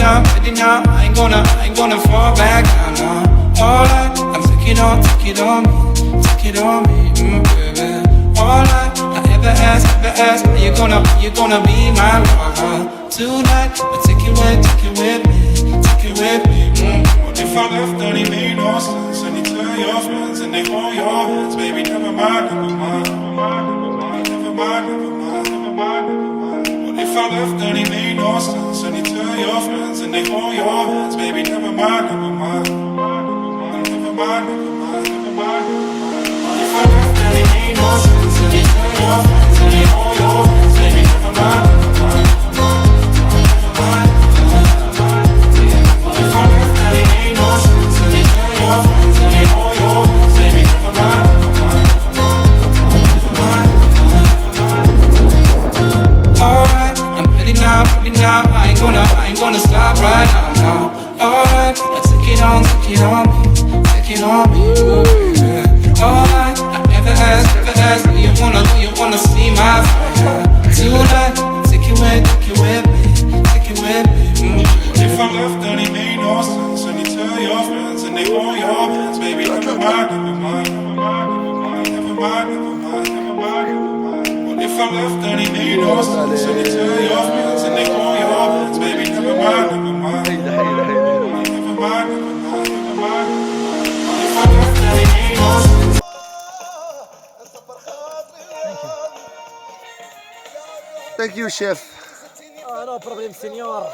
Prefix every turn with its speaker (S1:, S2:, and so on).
S1: now, I ain't gonna fall back now, no. All I, I'm take it on me, baby. All I ever ask, are you gonna be my lover tonight? But take it with me. What if I left and it made no sense? And you tell your friends and they hold your hands, baby, never mind. What if I left and it made no sense? And you tell your friends and they hold your hands, baby, never mind. What if I left and it made no sense? And you tell your friends and they hold your hands, baby, never mind. What if I left and it made no sense? And you tell your friends and they hold your hands, baby, never mind. Alright, I'm ready now, I ain't gonna stop right now. Alright, take it on me, baby. Alright, I never asked, do you wanna see my fire tonight? Take it with me. If I left and it made no sense, and you tell your friends and they hold your hands, baby, never mind. What if I left and it made no sense, and you tell your friends and they hold your hands, baby, never mind.
S2: Thank you, chef.
S3: No problem, senor.